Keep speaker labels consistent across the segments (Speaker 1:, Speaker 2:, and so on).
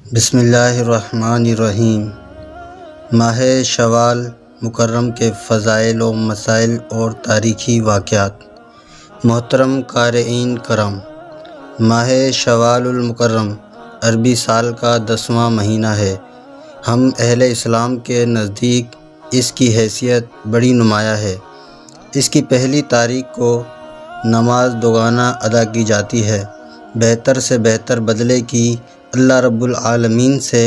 Speaker 1: بسم اللہ الرحمن الرحیم۔ ماہ شوال مکرم کے فضائل و مسائل اور تاریخی واقعات۔ محترم قارئین کرام، ماہ شوال المکرم عربی سال کا 10واں مہینہ ہے۔ ہم اہل اسلام کے نزدیک اس کی حیثیت بڑی نمایاں ہے۔ اس کی پہلی تاریخ کو نماز دوگانہ ادا کی جاتی ہے۔ بہتر سے بہتر بدلے کی اللہ رب العالمین سے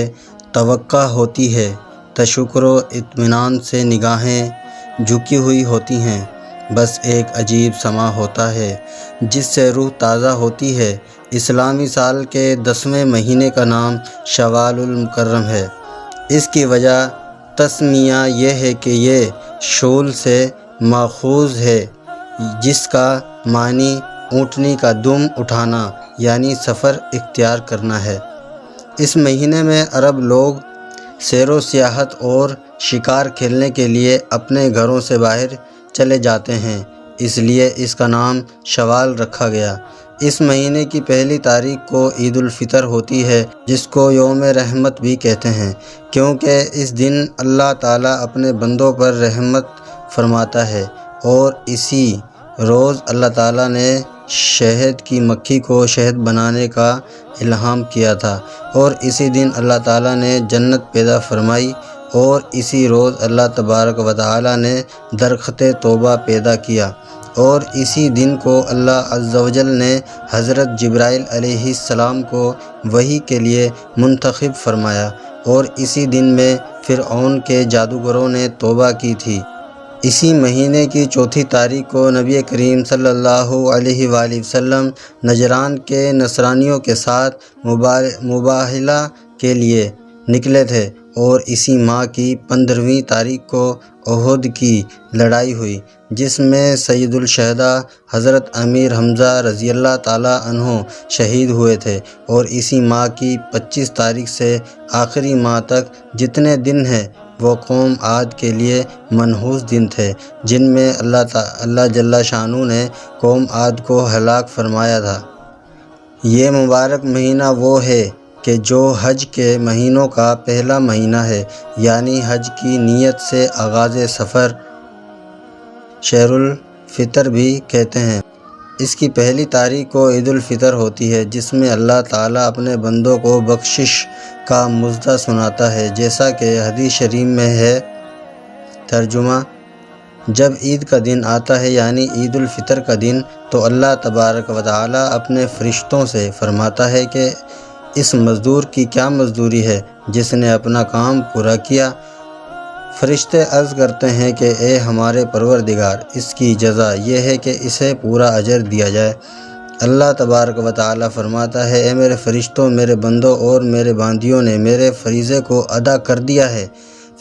Speaker 1: توقع ہوتی ہے۔ تشکر و اطمینان سے نگاہیں جھکی ہوئی ہوتی ہیں۔ بس ایک عجیب سماں ہوتا ہے جس سے روح تازہ ہوتی ہے۔ اسلامی سال کے 10ویں مہینے کا نام شوال المکرم ہے۔ اس کی وجہ تسمیہ یہ ہے کہ یہ شول سے ماخوذ ہے، جس کا معنی اونٹنی کا دم اٹھانا یعنی سفر اختیار کرنا ہے۔ اس مہینے میں عرب لوگ سیر و سیاحت اور شکار کھیلنے کے لیے اپنے گھروں سے باہر چلے جاتے ہیں، اس لیے اس کا نام شوال رکھا گیا۔ اس مہینے کی پہلی تاریخ کو عید الفطر ہوتی ہے، جس کو یوم رحمت بھی کہتے ہیں، کیونکہ اس دن اللہ تعالیٰ اپنے بندوں پر رحمت فرماتا ہے، اور اسی روز اللہ تعالیٰ نے شہد کی مکھی کو شہد بنانے کا الہام کیا تھا، اور اسی دن اللہ تعالیٰ نے جنت پیدا فرمائی، اور اسی روز اللہ تبارک و تعالیٰ نے درخت توبہ پیدا کیا، اور اسی دن کو اللہ عز و جل نے حضرت جبرائیل علیہ السلام کو وحی کے لیے منتخب فرمایا، اور اسی دن میں فرعون کے جادوگروں نے توبہ کی تھی۔ اسی مہینے کی چوتھی تاریخ کو نبی کریم صلی اللہ علیہ وآلہ وسلم نجران کے نصرانیوں کے ساتھ مباہلہ کے لیے نکلے تھے، اور اسی ماہ کی 15ویں تاریخ کو احد کی لڑائی ہوئی، جس میں سید الشہداء حضرت امیر حمزہ رضی اللہ تعالیٰ عنہ شہید ہوئے تھے، اور اسی ماہ کی 25 تاریخ سے آخری ماہ تک جتنے دن ہیں وہ قوم عاد کے لیے منحوس دن تھے، جن میں اللہ جل شانہ نے قوم عاد کو ہلاک فرمایا تھا۔ یہ مبارک مہینہ وہ ہے کہ جو حج کے مہینوں کا پہلا مہینہ ہے، یعنی حج کی نیت سے آغاز سفر شہر الفطر بھی کہتے ہیں۔ اس کی پہلی تاریخ کو عید الفطر ہوتی ہے، جس میں اللہ تعالیٰ اپنے بندوں کو بخشش کا مژدہ سناتا ہے، جیسا کہ حدیث شریف میں ہے۔ ترجمہ: جب عید کا دن آتا ہے یعنی عید الفطر کا دن، تو اللہ تبارک و تعالیٰ اپنے فرشتوں سے فرماتا ہے کہ اس مزدور کی کیا مزدوری ہے جس نے اپنا کام پورا کیا؟ فرشتے عرض کرتے ہیں کہ اے ہمارے پروردگار، اس کی جزا یہ ہے کہ اسے پورا اجر دیا جائے۔ اللہ تبارک و تعالیٰ فرماتا ہے، اے میرے فرشتوں، میرے بندوں اور میرے باندیوں نے میرے فریضے کو ادا کر دیا ہے۔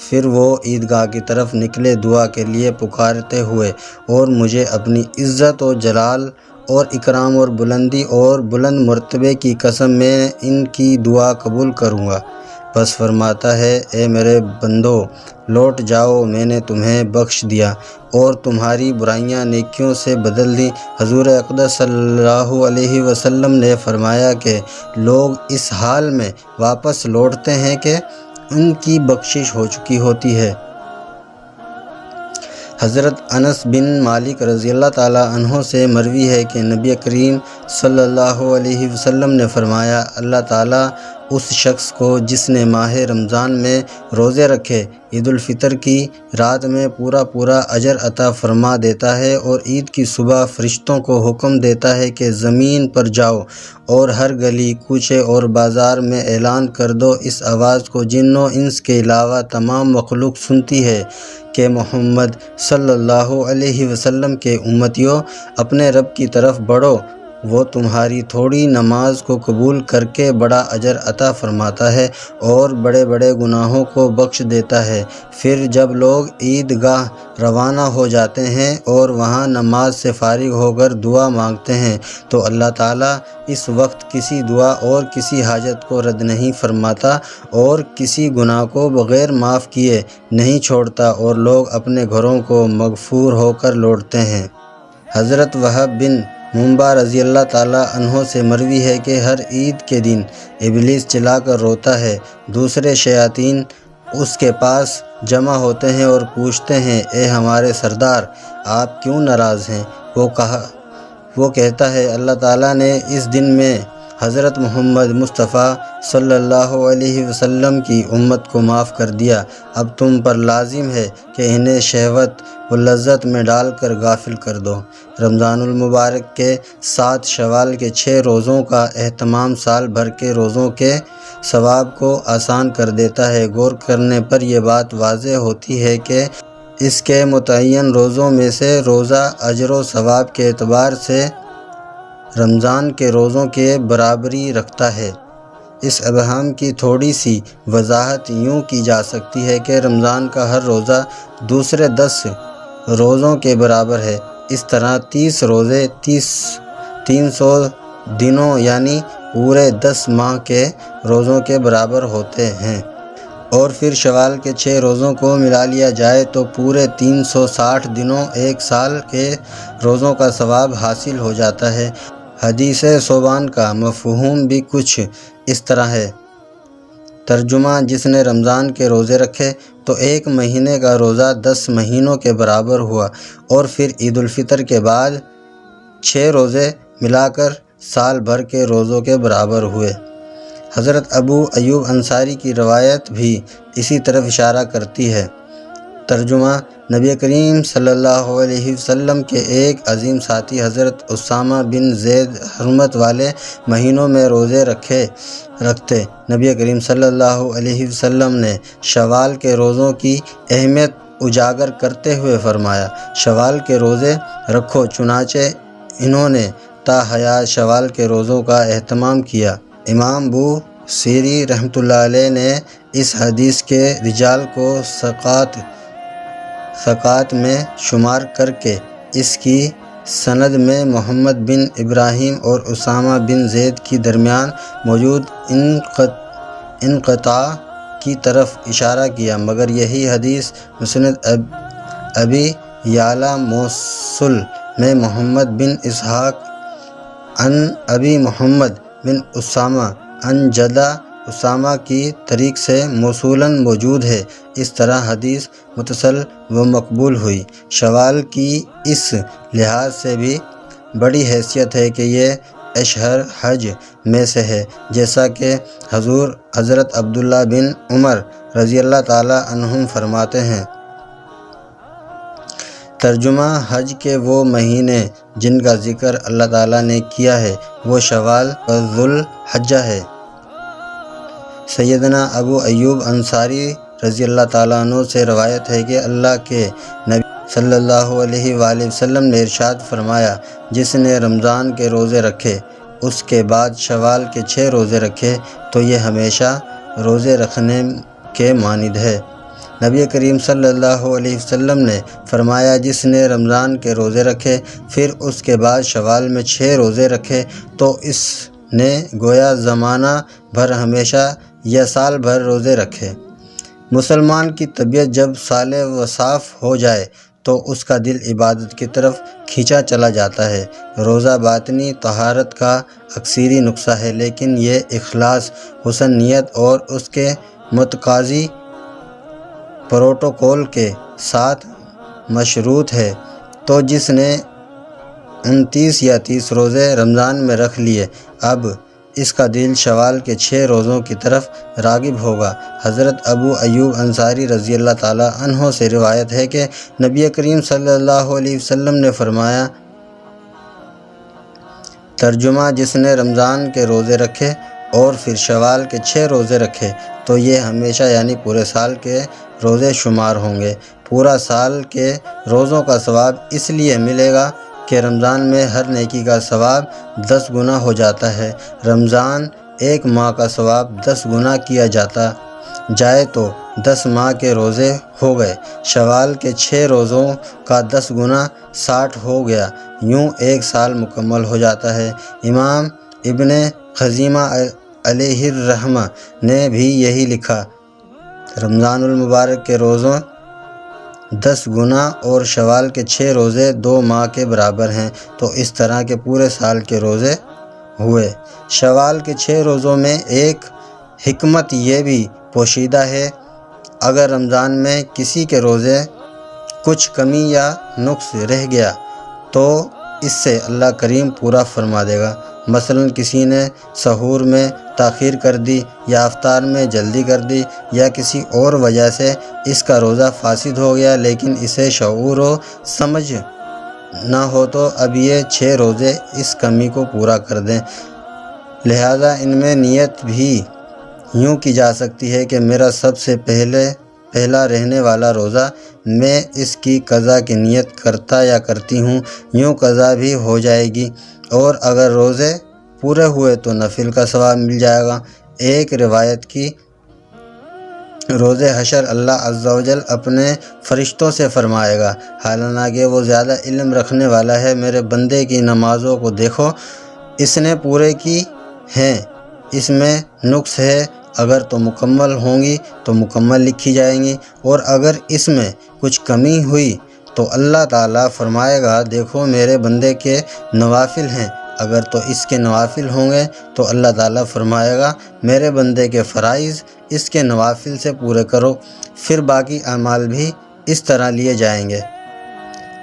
Speaker 1: پھر وہ عیدگاہ کی طرف نکلے دعا کے لیے پکارتے ہوئے، اور مجھے اپنی عزت و جلال اور اکرام اور بلندی اور بلند مرتبے کی قسم میں ان کی دعا قبول کروں گا۔ بس فرماتا ہے، اے میرے بندو، لوٹ جاؤ، میں نے تمہیں بخش دیا اور تمہاری برائیاں نیکیوں سے بدل دیں۔ حضور اقدس صلی اللہ علیہ وسلم نے فرمایا کہ لوگ اس حال میں واپس لوٹتے ہیں کہ ان کی بخشش ہو چکی ہوتی ہے۔ حضرت انس بن مالک رضی اللہ تعالیٰ عنہ سے مروی ہے کہ نبی کریم صلی اللہ علیہ وسلم نے فرمایا، اللہ تعالیٰ اس شخص کو جس نے ماہ رمضان میں روزے رکھے، عید الفطر کی رات میں پورا اجر عطا فرما دیتا ہے، اور عید کی صبح فرشتوں کو حکم دیتا ہے کہ زمین پر جاؤ اور ہر گلی کوچے اور بازار میں اعلان کر دو اس آواز کو جن و انس کے علاوہ تمام مخلوق سنتی ہے کہ محمد صلی اللہ علیہ وسلم کے امتیوں، اپنے رب کی طرف بڑھو، وہ تمہاری تھوڑی نماز کو قبول کر کے بڑا اجر عطا فرماتا ہے اور بڑے بڑے گناہوں کو بخش دیتا ہے۔ پھر جب لوگ عید گاہ روانہ ہو جاتے ہیں اور وہاں نماز سے فارغ ہو کر دعا مانگتے ہیں، تو اللہ تعالیٰ اس وقت کسی دعا اور کسی حاجت کو رد نہیں فرماتا، اور کسی گناہ کو بغیر معاف کیے نہیں چھوڑتا، اور لوگ اپنے گھروں کو مغفور ہو کر لوٹتے ہیں۔ حضرت وہب بن منبع رضی اللہ تعالیٰ عنہ سے مروی ہے کہ ہر عید کے دن ابلیس چلا کر روتا ہے، دوسرے شیاطین اس کے پاس جمع ہوتے ہیں اور پوچھتے ہیں، اے ہمارے سردار، آپ کیوں ناراض ہیں؟ وہ کہتا ہے، اللہ تعالیٰ نے اس دن میں حضرت محمد مصطفیٰ صلی اللہ علیہ وسلم کی امت کو معاف کر دیا، اب تم پر لازم ہے کہ انہیں شہوت و لذت میں ڈال کر غافل کر دو۔ رمضان المبارک کے 7 شوال کے 6 روزوں کا اہتمام سال بھر کے روزوں کے ثواب کو آسان کر دیتا ہے۔ غور کرنے پر یہ بات واضح ہوتی ہے کہ اس کے متعین روزوں میں سے روزہ اجر و ثواب کے اعتبار سے رمضان کے روزوں کے برابری رکھتا ہے۔ اس ابہام کی تھوڑی سی وضاحت یوں کی جا سکتی ہے کہ رمضان کا ہر روزہ دوسرے 10 روزوں کے برابر ہے۔ اس طرح 30 روزے 300 دنوں یعنی پورے 10 ماہ کے روزوں کے برابر ہوتے ہیں، اور پھر شوال کے 6 روزوں کو ملا لیا جائے تو پورے 360 دنوں 1 سال کے روزوں کا ثواب حاصل ہو جاتا ہے۔ حدیث ثوبان کا مفہوم بھی کچھ اس طرح ہے۔ ترجمہ: جس نے رمضان کے روزے رکھے تو 1 مہینے کا روزہ 10 مہینوں کے برابر ہوا، اور پھر عید الفطر کے بعد 6 روزے ملا کر سال بھر کے روزوں کے برابر ہوئے۔ حضرت ابو ایوب انصاری کی روایت بھی اسی طرف اشارہ کرتی ہے۔ ترجمہ: نبی کریم صلی اللہ علیہ وسلم کے ایک عظیم ساتھی حضرت اسامہ بن زید حرمت والے مہینوں میں روزے رکھتے۔ نبی کریم صلی اللہ علیہ وسلم نے شوال کے روزوں کی اہمیت اجاگر کرتے ہوئے فرمایا، شوال کے روزے رکھو، چنانچہ انہوں نے تا حیات شوال کے روزوں کا اہتمام کیا۔ امام بوصیری رحمۃ اللہ علیہ نے اس حدیث کے رجال کو ثقات میں شمار کر کے اس کی سند میں محمد بن ابراہیم اور اسامہ بن زید کے درمیان موجود انقطاع کی طرف اشارہ کیا، مگر یہی حدیث مسند ابی یعلا موصل میں محمد بن اسحاق عن ابی محمد بن اسامہ عن جدہ اسامہ کی طریق سے موصولاً موجود ہے۔ اس طرح حدیث متصل و مقبول ہوئی۔ شوال کی اس لحاظ سے بھی بڑی حیثیت ہے کہ یہ اشہر حج میں سے ہے، جیسا کہ حضرت عبداللہ بن عمر رضی اللہ تعالیٰ عنہم فرماتے ہیں۔ ترجمہ: حج کے وہ مہینے جن کا ذکر اللہ تعالیٰ نے کیا ہے وہ شوال و ذوالحجہ ہے۔ سیدنا ابو ایوب انصاری رضی اللہ تعالیٰ عنہ سے روایت ہے کہ اللہ کے نبی صلی اللہ علیہ وآلہ وسلم نے ارشاد فرمایا، جس نے رمضان کے روزے رکھے اس کے بعد شوال کے 6 روزے رکھے تو یہ ہمیشہ روزے رکھنے کے مانند ہے۔ نبی کریم صلی اللہ علیہ وسلم نے فرمایا، جس نے رمضان کے روزے رکھے پھر اس کے بعد شوال میں 6 روزے رکھے تو اس نے گویا زمانہ بھر ہمیشہ یا سال بھر روزے رکھے۔ مسلمان کی طبیعت جب صالح و صاف ہو جائے تو اس کا دل عبادت کی طرف کھینچا چلا جاتا ہے۔ روزہ باطنی طہارت کا اکثری نسخہ ہے، لیکن یہ اخلاص، حسن نیت اور اس کے متقاضی پروٹوکول کے ساتھ مشروط ہے۔ تو جس نے 29 یا 30 روزے رمضان میں رکھ لیے، اب اس کا دل شوال کے 6 روزوں کی طرف راغب ہوگا۔ حضرت ابو ایوب انصاری رضی اللہ تعالیٰ عنہ سے روایت ہے کہ نبی کریم صلی اللہ علیہ وسلم نے فرمایا، ترجمہ: جس نے رمضان کے روزے رکھے اور پھر شوال کے 6 روزے رکھے تو یہ ہمیشہ یعنی پورے سال کے روزے شمار ہوں گے۔ پورا سال کے روزوں کا ثواب اس لیے ملے گا کہ رمضان میں ہر نیکی کا ثواب 10 گنا ہو جاتا ہے۔ رمضان 1 ماہ کا ثواب 10 گنا کیا جائے تو 10 ماہ کے روزے ہو گئے۔ شوال کے 6 روزوں کا 10 گنا 60 ہو گیا، یوں 1 سال مکمل ہو جاتا ہے۔ امام ابن خزیمہ علیہ الرحمہ نے بھی یہی لکھا۔ رمضان المبارک کے روزوں 10 گنا اور شوال کے 6 روزے 2 ماہ کے برابر ہیں، تو اس طرح کے پورے سال کے روزے ہوئے۔ شوال کے 6 روزوں میں ایک حکمت یہ بھی پوشیدہ ہے، اگر رمضان میں کسی کے روزے کچھ کمی یا نقص رہ گیا تو اس سے اللہ کریم پورا فرما دے گا۔ مثلا کسی نے سحور میں تاخیر کر دی یا افطار میں جلدی کر دی یا کسی اور وجہ سے اس کا روزہ فاسد ہو گیا، لیکن اسے شعور و سمجھ نہ ہو تو اب یہ 6 روزے اس کمی کو پورا کر دیں۔ لہذا ان میں نیت بھی یوں کی جا سکتی ہے کہ میرا سب سے پہلا رہنے والا روزہ، میں اس کی قضا کی نیت کرتا یا کرتی ہوں، یوں قضا بھی ہو جائے گی، اور اگر روزے پورے ہوئے تو نفل کا ثواب مل جائے گا۔ ایک روایت کی روز حشر اللہ عز و جل اپنے فرشتوں سے فرمائے گا، حالانکہ وہ زیادہ علم رکھنے والا ہے، میرے بندے کی نمازوں کو دیکھو، اس نے پورے کی ہیں، اس میں نقص ہے، اگر تو مکمل ہوں گی تو مکمل لکھی جائیں گی، اور اگر اس میں کچھ کمی ہوئی تو اللہ تعالیٰ فرمائے گا دیکھو میرے بندے کے نوافل ہیں، اگر تو اس کے نوافل ہوں گے تو اللہ تعالیٰ فرمائے گا میرے بندے کے فرائض اس کے نوافل سے پورے کرو، پھر باقی اعمال بھی اس طرح لیے جائیں گے۔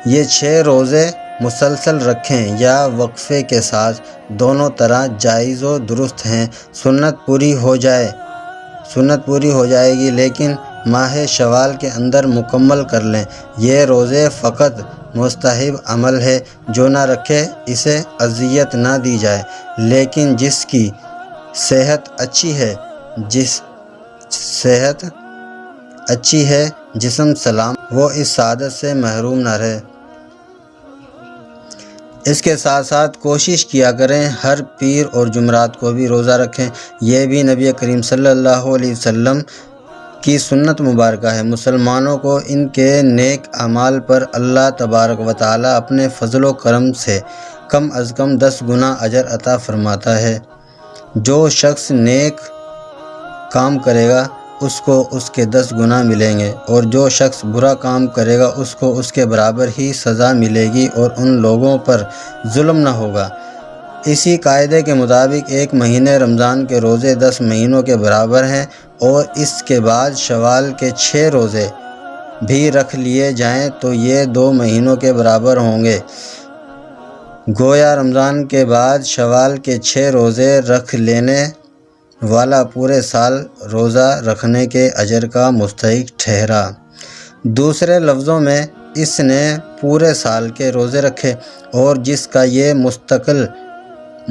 Speaker 1: یہ 6 روزے مسلسل رکھیں یا وقفے کے ساتھ، دونوں طرح جائز و درست ہیں۔ سنت پوری ہو جائے گی لیکن ماہ شوال کے اندر مکمل کر لیں۔ یہ روزے فقط مستحب عمل ہے، جو نہ رکھے اسے اذیت نہ دی جائے، لیکن جس کی صحت اچھی ہے جسم سلام، وہ اس سعادت سے محروم نہ رہے۔ اس کے ساتھ ساتھ کوشش کیا کریں ہر پیر اور جمعرات کو بھی روزہ رکھیں، یہ بھی نبی کریم صلی اللہ علیہ وسلم کی سنت مبارکہ ہے۔ مسلمانوں کو ان کے نیک اعمال پر اللہ تبارک و تعالی اپنے فضل و کرم سے کم از کم 10 گنا اجر عطا فرماتا ہے۔ جو شخص نیک کام کرے گا اس کو اس کے 10 گنا ملیں گے، اور جو شخص برا کام کرے گا اس کو اس کے برابر ہی سزا ملے گی، اور ان لوگوں پر ظلم نہ ہوگا۔ اسی قاعدے کے مطابق ایک مہینے رمضان کے روزے 10 مہینوں کے برابر ہیں، اور اس کے بعد شوال کے 6 روزے بھی رکھ لیے جائیں تو یہ 2 مہینوں کے برابر ہوں گے۔ گویا رمضان کے بعد شوال کے 6 روزے رکھ لینے والا پورے سال روزہ رکھنے کے اجر کا مستحق ٹھہرا۔ دوسرے لفظوں میں اس نے پورے سال کے روزے رکھے، اور جس کا یہ مستقل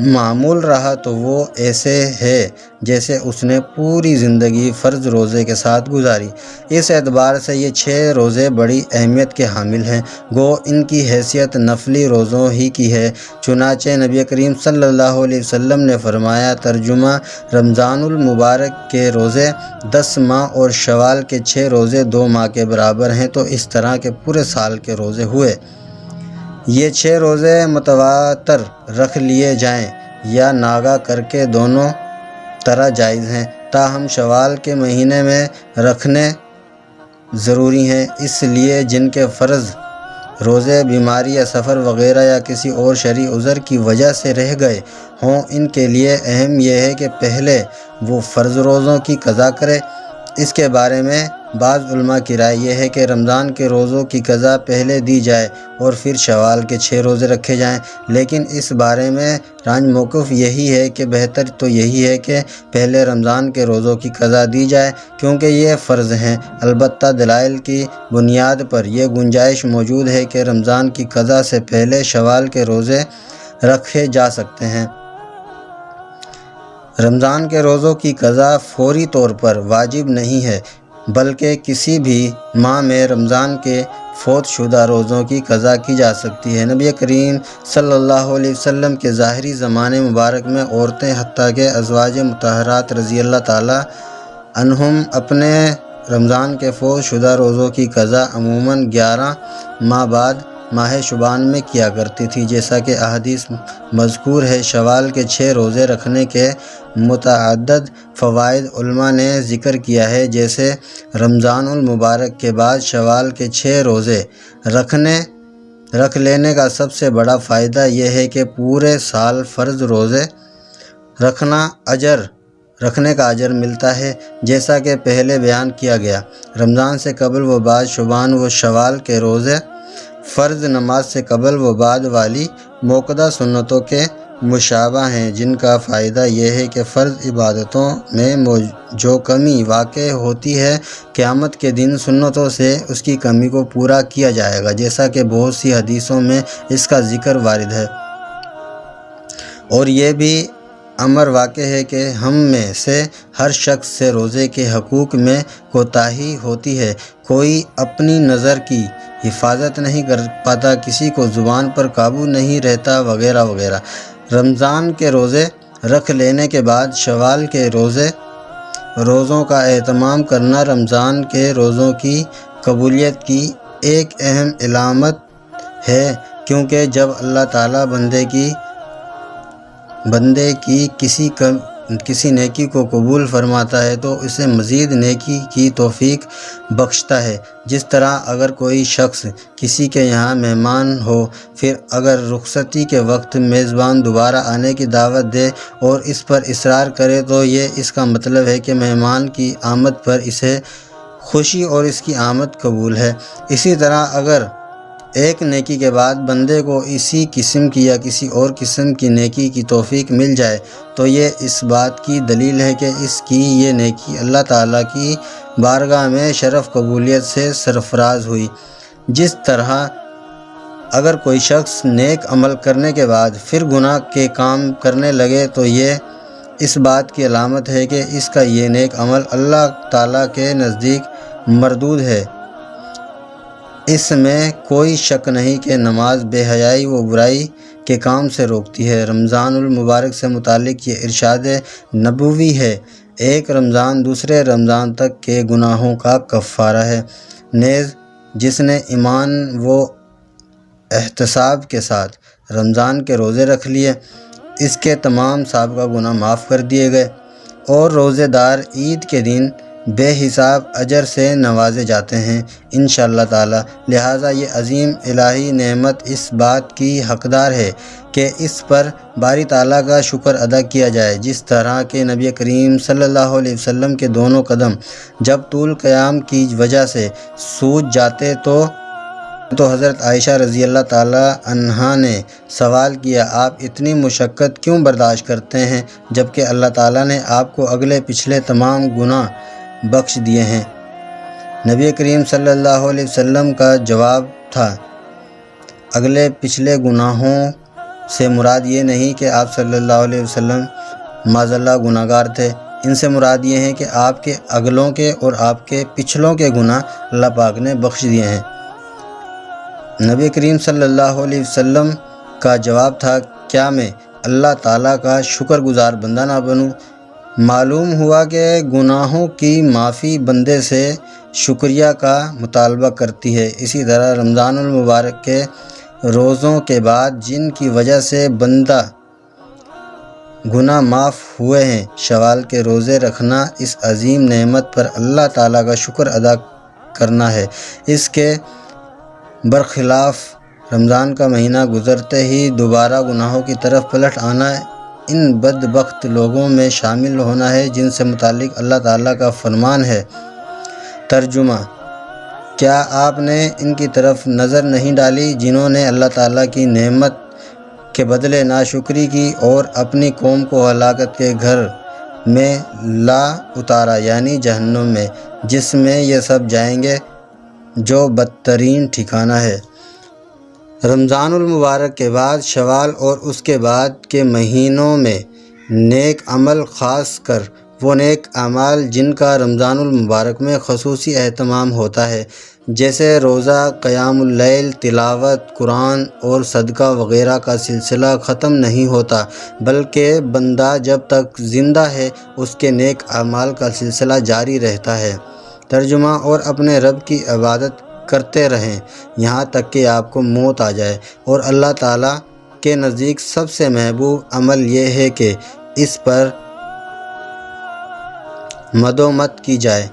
Speaker 1: معمول رہا تو وہ ایسے ہے جیسے اس نے پوری زندگی فرض روزے کے ساتھ گزاری۔ اس اعتبار سے یہ 6 روزے بڑی اہمیت کے حامل ہیں، گو ان کی حیثیت نفلی روزوں ہی کی ہے۔ چنانچہ نبی کریم صلی اللہ علیہ وسلم نے فرمایا، ترجمہ: رمضان المبارک کے روزے 10 ماہ اور شوال کے 6 روزے 2 ماہ کے برابر ہیں، تو اس طرح کے پورے سال کے روزے ہوئے۔ یہ 6 روزے متواتر رکھ لیے جائیں یا ناگا کر کے دونوں طرح جائز ہیں، تاہم شوال کے مہینے میں رکھنے ضروری ہیں، اس لیے جن کے فرض روزے بیماری یا سفر وغیرہ یا کسی اور شرعی عذر کی وجہ سے رہ گئے ہوں، ان کے لیے اہم یہ ہے کہ پہلے وہ فرض روزوں کی قضا کرے۔ اس کے بارے میں بعض علماء کی رائے یہ ہے کہ رمضان کے روزوں کی قضا پہلے دی جائے اور پھر شوال کے 6 روزے رکھے جائیں، لیکن اس بارے میں رانج موقف یہی ہے کہ بہتر تو یہی ہے کہ پہلے رمضان کے روزوں کی قضا دی جائے، کیونکہ یہ فرض ہیں۔ البتہ دلائل کی بنیاد پر یہ گنجائش موجود ہے کہ رمضان کی قضا سے پہلے شوال کے روزے رکھے جا سکتے ہیں۔ رمضان کے روزوں کی قضا فوری طور پر واجب نہیں ہے، بلکہ کسی بھی ماہ میں رمضان کے فوت شدہ روزوں کی قضا کی جا سکتی ہے۔ نبی کریم صلی اللہ علیہ وسلم کے ظاہری زمانے مبارک میں عورتیں حتیٰ کہ ازواج مطہرات رضی اللہ تعالی عنہم اپنے رمضان کے فوت شدہ روزوں کی قضا عموماً 11 ماہ بعد ماہ شعبان میں کیا کرتی تھی، جیسا کہ احادیث مذکور ہے۔ شوال کے 6 روزے رکھنے کے متعدد فوائد علماء نے ذکر کیا ہے، جیسے رمضان المبارک کے بعد شوال کے 6 روزے رکھ لینے کا سب سے بڑا فائدہ یہ ہے کہ پورے سال فرض روزے رکھنے کا اجر ملتا ہے، جیسا کہ پہلے بیان کیا گیا۔ رمضان سے قبل و بعد شعبان و شوال کے روزے فرض نماز سے قبل و بعد والی موقدہ سنتوں کے مشابہ ہیں، جن کا فائدہ یہ ہے کہ فرض عبادتوں میں جو کمی واقع ہوتی ہے، قیامت کے دن سنتوں سے اس کی کمی کو پورا کیا جائے گا، جیسا کہ بہت سی حدیثوں میں اس کا ذکر وارد ہے۔ اور یہ بھی امر واقع ہے کہ ہم میں سے ہر شخص سے روزے کے حقوق میں کوتاہی ہوتی ہے، کوئی اپنی نظر کی حفاظت نہیں کر پاتا، کسی کو زبان پر قابو نہیں رہتا، وغیرہ وغیرہ۔ رمضان کے روزے رکھ لینے کے بعد شوال کے روزوں کا اہتمام کرنا رمضان کے روزوں کی قبولیت کی ایک اہم علامت ہے، کیونکہ جب اللہ تعالیٰ بندے کی کسی نیکی کو قبول فرماتا ہے تو اسے مزید نیکی کی توفیق بخشتا ہے۔ جس طرح اگر کوئی شخص کسی کے یہاں مہمان ہو، پھر اگر رخصتی کے وقت میزبان دوبارہ آنے کی دعوت دے اور اس پر اصرار کرے تو یہ اس کا مطلب ہے کہ مہمان کی آمد پر اسے خوشی اور اس کی آمد قبول ہے۔ اسی طرح اگر ایک نیکی کے بعد بندے کو اسی قسم کی یا کسی اور قسم کی نیکی کی توفیق مل جائے تو یہ اس بات کی دلیل ہے کہ اس کی یہ نیکی اللہ تعالیٰ کی بارگاہ میں شرف قبولیت سے سرفراز ہوئی۔ جس طرح اگر کوئی شخص نیک عمل کرنے کے بعد پھر گناہ کے کام کرنے لگے تو یہ اس بات کی علامت ہے کہ اس کا یہ نیک عمل اللہ تعالیٰ کے نزدیک مردود ہے۔ اس میں کوئی شک نہیں کہ نماز بے حیائی و برائی کے کام سے روکتی ہے۔ رمضان المبارک سے متعلق یہ ارشاد نبوی ہے، ایک رمضان دوسرے رمضان تک کے گناہوں کا کفارہ ہے، نیز جس نے ایمان و احتساب کے ساتھ رمضان کے روزے رکھ لیے، اس کے تمام سابقہ گناہ معاف کر دیے گئے، اور روزے دار عید کے دن بے حساب اجر سے نوازے جاتے ہیں انشاءاللہ تعالی۔ لہٰذا یہ عظیم الہی نعمت اس بات کی حقدار ہے کہ اس پر باری تعالیٰ کا شکر ادا کیا جائے۔ جس طرح کہ نبی کریم صلی اللہ علیہ وسلم کے دونوں قدم جب طول قیام کی وجہ سے سوج جاتے تو حضرت عائشہ رضی اللہ تعالیٰ عنہا نے سوال کیا، آپ اتنی مشقت کیوں برداشت کرتے ہیں جبکہ اللہ تعالیٰ نے آپ کو اگلے پچھلے تمام گناہ بخش دیے ہیں؟ نبی کریم صلی اللہ علیہ وسلم کا جواب تھا، اگلے پچھلے گناہوں سے مراد یہ نہیں کہ آپ صلی اللہ علیہ وسلم معاذ اللہ گناہ گار تھے، ان سے مراد یہ ہے کہ آپ کے اگلوں کے اور آپ کے پچھلوں کے گناہ اللہ پاک نے بخش دیے ہیں۔ نبی کریم صلی اللہ علیہ وسلم کا جواب تھا، کیا میں اللہ تعالیٰ کا شکر گزار بندہ نہ بنوں؟ معلوم ہوا کہ گناہوں کی معافی بندے سے شکریہ کا مطالبہ کرتی ہے۔ اسی طرح رمضان المبارک کے روزوں کے بعد جن کی وجہ سے بندہ گناہ معاف ہوئے ہیں، شوال کے روزے رکھنا اس عظیم نعمت پر اللہ تعالیٰ کا شکر ادا کرنا ہے۔ اس کے برخلاف رمضان کا مہینہ گزرتے ہی دوبارہ گناہوں کی طرف پلٹ آنا ان بدبخت لوگوں میں شامل ہونا ہے جن سے متعلق اللہ تعالیٰ کا فرمان ہے۔ ترجمہ: کیا آپ نے ان کی طرف نظر نہیں ڈالی جنہوں نے اللہ تعالیٰ کی نعمت کے بدلے ناشکری کی اور اپنی قوم کو ہلاکت کے گھر میں لا اتارا، یعنی جہنم میں، جس میں یہ سب جائیں گے، جو بدترین ٹھکانہ ہے۔ رمضان المبارک کے بعد شوال اور اس کے بعد کے مہینوں میں نیک عمل، خاص کر وہ نیک اعمال جن کا رمضان المبارک میں خصوصی اہتمام ہوتا ہے، جیسے روزہ، قیام اللیل، تلاوت قرآن اور صدقہ وغیرہ کا سلسلہ ختم نہیں ہوتا، بلکہ بندہ جب تک زندہ ہے اس کے نیک اعمال کا سلسلہ جاری رہتا ہے۔ ترجمہ: اور اپنے رب کی عبادت کرتے رہیں یہاں تک کہ آپ کو موت آ جائے، اور اللہ تعالیٰ کے نزدیک سب سے محبوب عمل یہ ہے کہ اس پر مدومت کی جائے۔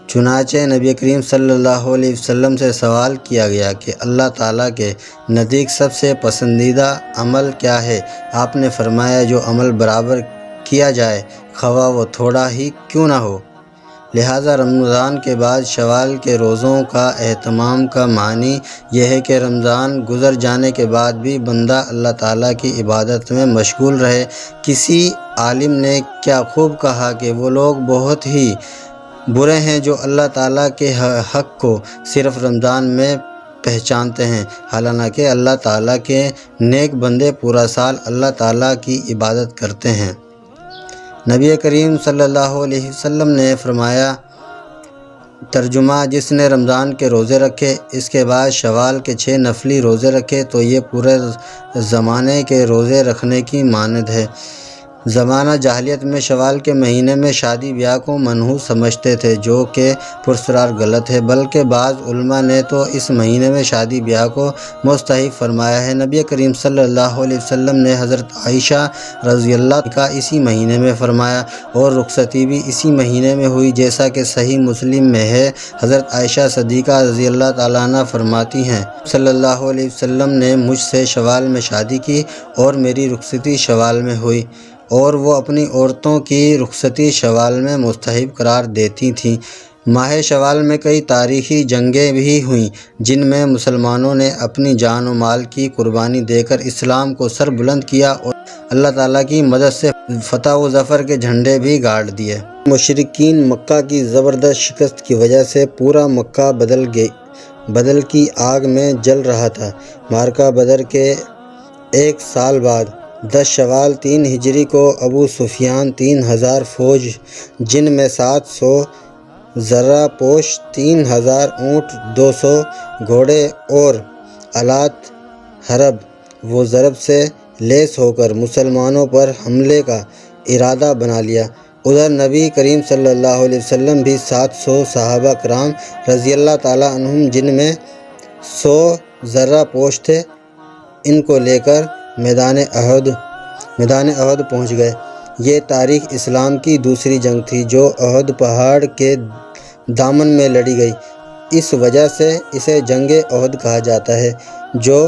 Speaker 1: چنانچہ نبی کریم صلی اللہ علیہ وسلم سے سوال کیا گیا کہ اللہ تعالیٰ کے نزدیک سب سے پسندیدہ عمل کیا ہے؟ آپ نے فرمایا جو عمل برابر کیا جائے خواہ وہ تھوڑا ہی کیوں نہ ہو۔ لہٰذا رمضان کے بعد شوال کے روزوں کا اہتمام کا معنی یہ ہے کہ رمضان گزر جانے کے بعد بھی بندہ اللہ تعالیٰ کی عبادت میں مشغول رہے۔ کسی عالم نے کیا خوب کہا کہ وہ لوگ بہت ہی برے ہیں جو اللہ تعالیٰ کے حق کو صرف رمضان میں پہچانتے ہیں، حالانکہ اللہ تعالیٰ کے نیک بندے پورا سال اللہ تعالیٰ کی عبادت کرتے ہیں۔ نبی کریم صلی اللہ علیہ وسلم نے فرمایا، ترجمہ: جس نے رمضان کے روزے رکھے، اس کے بعد شوال کے 6 نفلی روزے رکھے تو یہ پورے زمانے کے روزے رکھنے کی مانند ہے۔ زمانہ جاہلیت میں شوال کے مہینے میں شادی بیاہ کو منحوس سمجھتے تھے، جو کہ پرسرار غلط ہے، بلکہ بعض علماء نے تو اس مہینے میں شادی بیاہ کو مستحب فرمایا ہے۔ نبی کریم صلی اللہ علیہ وسلم نے حضرت عائشہ رضی اللہ عنہا کا اسی مہینے میں فرمایا اور رخصتی بھی اسی مہینے میں ہوئی، جیسا کہ صحیح مسلم میں ہے۔ حضرت عائشہ صدیقہ رضی اللہ تعالیٰ عنہ فرماتی ہیں، صلی اللہ علیہ وسلم نے مجھ سے شوال میں شادی کی اور میری رخصتی شوال میں ہوئی، اور وہ اپنی عورتوں کی رخصتی شوال میں مستحب قرار دیتی تھیں۔ ماہ شوال میں کئی تاریخی جنگیں بھی ہوئیں جن میں مسلمانوں نے اپنی جان و مال کی قربانی دے کر اسلام کو سر بلند کیا اور اللہ تعالیٰ کی مدد سے فتح و ظفر کے جھنڈے بھی گاڑ دیے۔ مشرکین مکہ کی زبردست شکست کی وجہ سے پورا مکہ بدل کی آگ میں جل رہا تھا۔ معرکہ بدر کے 1 سال بعد 10 شوال 3 ہجری کو ابو سفیان 3000 فوج، جن میں 700 زرہ پوش، 3000 اونٹ، 200 گھوڑے اور آلات حرب و ضرب سے لیس ہو کر مسلمانوں پر حملے کا ارادہ بنا لیا۔ ادھر نبی کریم صلی اللہ علیہ وسلم بھی 700 صحابہ کرام رضی اللہ تعالیٰ عنہم، جن میں 100 زرہ پوش تھے، ان کو لے کر میدان احد پہنچ گئے۔ یہ تاریخ اسلام کی دوسری جنگ تھی جو احد پہاڑ کے دامن میں لڑی گئی۔ اس وجہ سے اسے جنگ احد کہا جاتا ہے، جو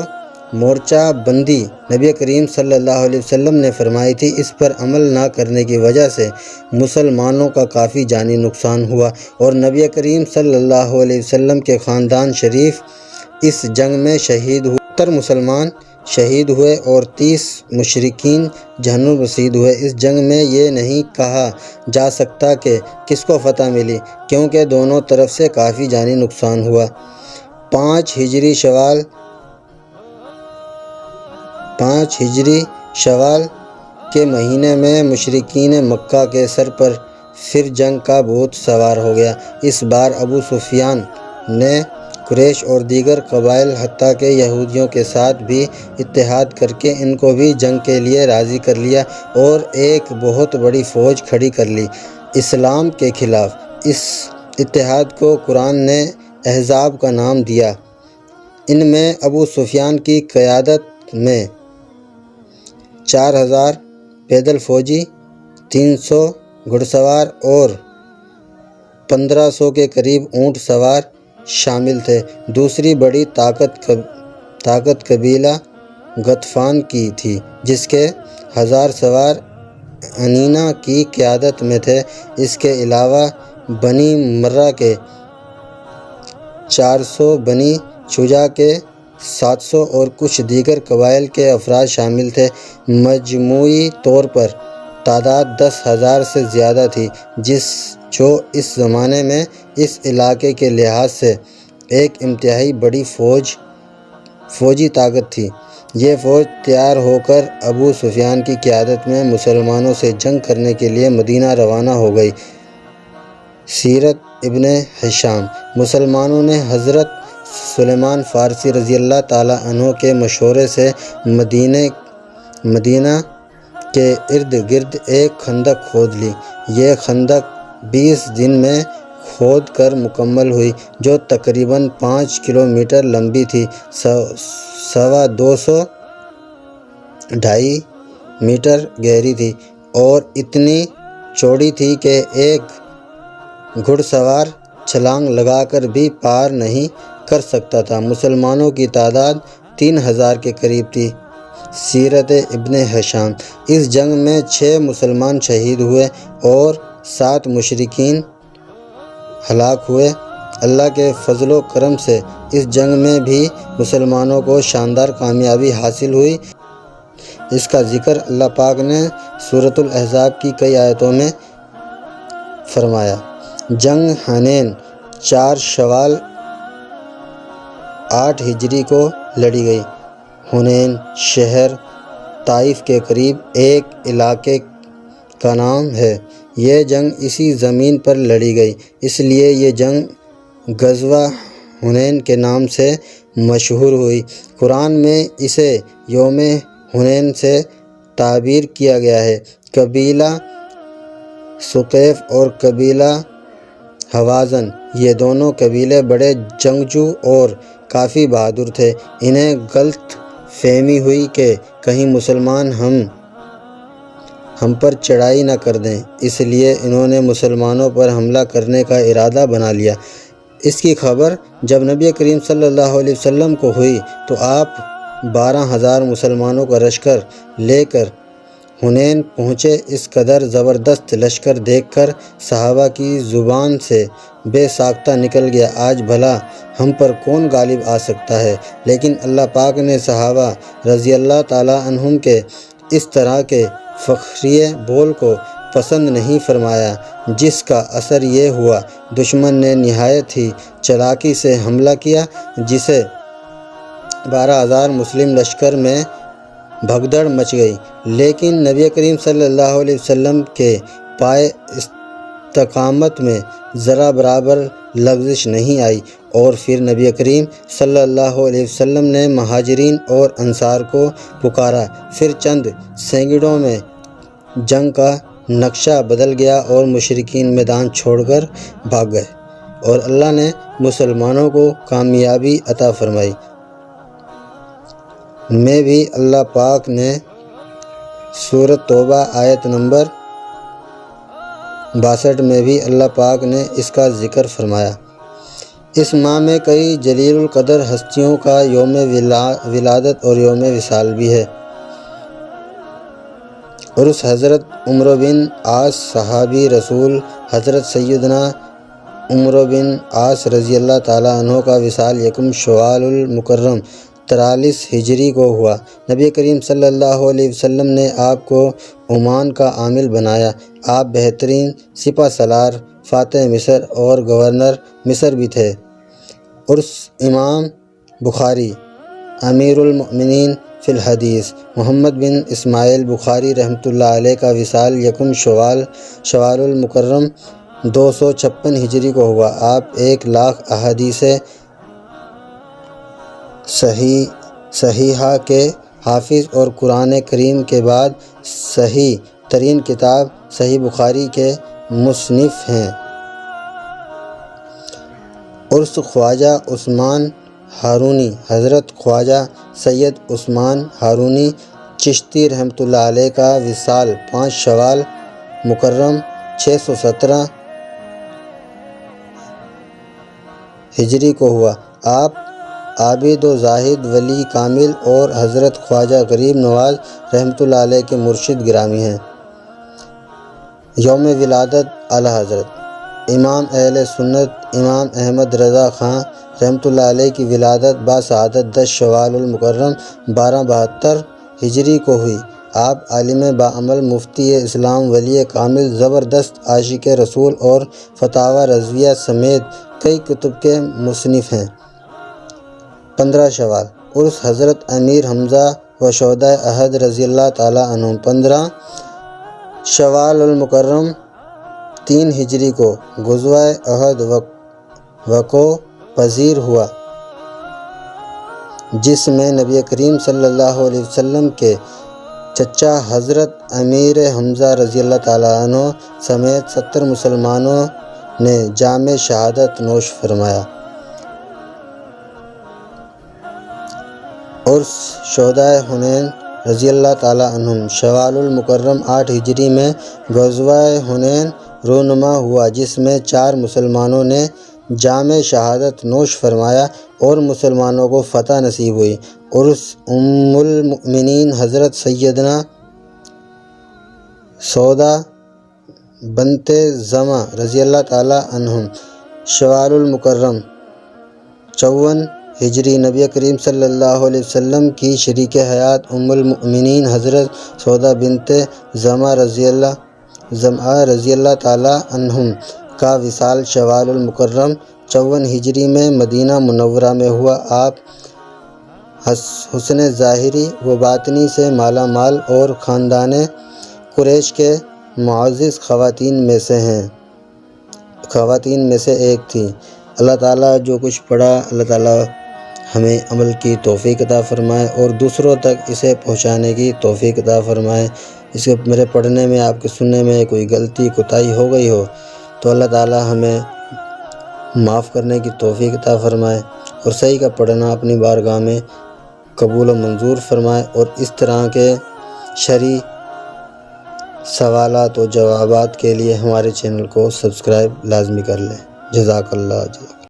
Speaker 1: مورچہ بندی نبی کریم صلی اللہ علیہ وسلم نے فرمائی تھی۔ اس پر عمل نہ کرنے کی وجہ سے مسلمانوں کا کافی جانی نقصان ہوا اور نبی کریم صلی اللہ علیہ وسلم کے خاندان شریف اس جنگ میں شہید ہوئے۔ 70 مسلمان شہید ہوئے اور 30 مشرکین جہنم رسید ہوئے۔ اس جنگ میں یہ نہیں کہا جا سکتا کہ کس کو فتح ملی، کیونکہ دونوں طرف سے کافی جانی نقصان ہوا۔ 5 ہجری شوال کے مہینے میں مشرکین مکہ کے سر پر پھر جنگ کا بھوت سوار ہو گیا۔ اس بار ابو سفیان نے قریش اور دیگر قبائل حتیٰ کہ یہودیوں کے ساتھ بھی اتحاد کر کے ان کو بھی جنگ کے لیے راضی کر لیا اور ایک بہت بڑی فوج کھڑی کر لی اسلام کے خلاف۔ اس اتحاد کو قرآن نے احزاب کا نام دیا۔ ان میں ابو سفیان کی قیادت میں 4000 پیدل فوجی، 300 گھڑ سوار اور 1500 کے قریب اونٹ سوار شامل تھے۔ دوسری بڑی طاقت قبیلہ غطفان کی تھی، جس کے 1000 سوار عنینہ کی قیادت میں تھے۔ اس کے علاوہ بنی مرہ کے 400، بنی شجاع کے 700 اور کچھ دیگر قبائل کے افراد شامل تھے۔ مجموعی طور پر تعداد 10,000 سے زیادہ تھی، جو اس زمانے میں اس علاقے کے لحاظ سے ایک انتہائی بڑی فوجی طاقت تھی۔ یہ فوج تیار ہو کر ابو سفیان کی قیادت میں مسلمانوں سے جنگ کرنے کے لیے مدینہ روانہ ہو گئی۔ سیرت ابن ہشام۔ مسلمانوں نے حضرت سلیمان فارسی رضی اللہ تعالیٰ عنہ کے مشورے سے مدینہ کے ارد گرد ایک خندق کھود لی۔ یہ خندق 20 دن میں کھود کر مکمل ہوئی، جو تقریباً 5 کلومیٹر لمبی تھی، 250 میٹر گہری تھی اور اتنی چوڑی تھی کہ ایک گھڑ سوار چھلانگ لگا کر بھی پار نہیں کر سکتا تھا۔ مسلمانوں کی تعداد 3000 کے قریب تھی۔ سیرت ابن ہشام۔ اس جنگ میں 6 مسلمان شہید ہوئے اور 7 مشرکین ہلاک ہوئے۔ اللہ کے فضل و کرم سے اس جنگ میں بھی مسلمانوں کو شاندار کامیابی حاصل ہوئی۔ اس کا ذکر اللہ پاک نے سورۃ الاحزاب کی کئی آیتوں میں فرمایا۔ جنگ حنین 4 شوال 8 ہجری کو لڑی گئی۔ حنین شہر طائف کے قریب ایک علاقے کا نام ہے۔ یہ جنگ اسی زمین پر لڑی گئی، اس لیے یہ جنگ غزوہ حنین کے نام سے مشہور ہوئی۔ قرآن میں اسے یوم حنین سے تعبیر کیا گیا ہے۔ قبیلہ ثقیف اور قبیلہ حوازن، یہ دونوں قبیلے بڑے جنگجو اور کافی بہادر تھے۔ انہیں غلط فہمی ہوئی کہ کہیں مسلمان ہم پر چڑھائی نہ کر دیں، اس لیے انہوں نے مسلمانوں پر حملہ کرنے کا ارادہ بنا لیا۔ اس کی خبر جب نبی کریم صلی اللہ علیہ وسلم کو ہوئی تو آپ 12,000 مسلمانوں کا لشکر لے کر حنین پہنچے۔ اس قدر زبردست لشکر دیکھ کر صحابہ کی زبان سے بے ساختہ نکل گیا، آج بھلا ہم پر کون غالب آ سکتا ہے؟ لیکن اللہ پاک نے صحابہ رضی اللہ تعالیٰ عنہم کے اس طرح کے فخریہ بول کو پسند نہیں فرمایا، جس کا اثر یہ ہوا دشمن نے نہایت ہی چالاکی سے حملہ کیا، جسے 12,000 مسلم لشکر میں بھگدڑ مچ گئی، لیکن نبی کریم صلی اللہ علیہ وسلم کے پائے استقامت میں ذرا برابر لغزش نہیں آئی، اور پھر نبی کریم صلی اللہ علیہ وسلم نے مہاجرین اور انصار کو پکارا۔ پھر چند سینکڑوں میں جنگ کا نقشہ بدل گیا اور مشرکین میدان چھوڑ کر بھاگ گئے اور اللہ نے مسلمانوں کو کامیابی عطا فرمائی۔ میں بھی اللہ پاک نے سورۃ توبہ آیت نمبر 62 میں بھی اللہ پاک نے اس کا ذکر فرمایا۔ اس ماہ میں کئی جلیل القدر ہستیوں کا یوم ولادت اور یوم وصال بھی ہے۔ عرس حضرت عمرو بن عاص صحابی رسول حضرت سیدنا عمرو بن عاص رضی اللہ تعالیٰ عنہ کا وصال 1 شوال المکرم 43 ہجری کو ہوا۔ نبی کریم صلی اللہ علیہ وسلم نے آپ کو عمان کا عامل بنایا۔ آپ بہترین سپہ سالار، فاتح مصر اور گورنر مصر بھی تھے۔ عرس امام بخاری امیر المؤمنین فی الحدیث محمد بن اسماعیل بخاری رحمۃ اللہ علیہ کا وصال 1 شوال المکرم 256 ہجری کو ہوا۔ آپ 1,00,000 احادیث صحیحہ کے حافظ اور قرآن کریم کے بعد صحیح ترین کتاب صحیح بخاری کے مصنف ہیں۔ عرس خواجہ عثمان ہارونی حضرت خواجہ سید عثمان ہارونی چشتی رحمۃ اللہ علیہ کا وصال 5 شوال مکرم 617 ہجری کو ہوا۔ آپ عابد و زاہد ولی کامل اور حضرت خواجہ غریب نواز رحمۃ اللہ علیہ کے مرشد گرامی ہیں۔ یوم ولادت اعلیٰ حضرت امام اہل سنت امام احمد رضا خان رحمۃ اللہ علیہ کی ولادت باسعادت 10 شوال المکرم 1272 ہجری کو ہوئی۔ آپ عالم باعمل مفتی اسلام ولی کامل زبردست عاشق رسول اور فتاوی رضویہ سمیت کئی کتب کے مصنف ہیں۔ 15 شوال عرس حضرت امیر حمزہ و شہدائے احد رضی اللہ تعالیٰ عنہم 15 شوال المکرم 3 ہجری کو غزوہ احد وقوع پذیر ہوا، جس میں نبی کریم صلی اللہ علیہ وسلم کے چچا حضرت امیر حمزہ رضی اللہ تعالیٰ عنہ سمیت 70 نے جام شہادت نوش فرمایا اور شہدائے حنین رضی اللہ تعالیٰ عنہم شوال المکرم 8 ہجری میں غزوہ حنین رونما ہوا، جس میں 4 مسلمانوں نے جام شہادت نوش فرمایا اور مسلمانوں کو فتح نصیب ہوئی، اور اس ام المؤمنین حضرت سیدنا سودا بنت زمع رضی اللہ تعالیٰ عنہم شوال المکرم 54 ہجری نبی کریم صلی اللہ علیہ وسلم کی شریک حیات ام المؤمنین حضرت سودا بنت زمع رضی اللہ تعالیٰ عنہم کا وصال شوال المکرم 54 ہجری میں مدینہ منورہ میں ہوا۔ آپ حسن ظاہری و باطنی سے مالا مال اور خاندان قریش کے معزز خواتین میں سے ایک تھی۔ اللہ تعالیٰ جو کچھ پڑھا اللہ تعالیٰ ہمیں عمل کی توفیق عطا فرمائے اور دوسروں تک اسے پہنچانے کی توفیق عطا فرمائے۔ اس کے میرے پڑھنے میں آپ کے سننے میں کوئی غلطی کوتاہی ہو گئی ہو تو اللہ تعالیٰ ہمیں معاف کرنے کی توفیق عطا فرمائے اور صحیح کا پڑھنا اپنی بارگاہ میں قبول و منظور فرمائے، اور اس طرح کے شرعی سوالات و جوابات کے لیے ہمارے چینل کو سبسکرائب لازمی کر لیں۔ جزاک اللہ۔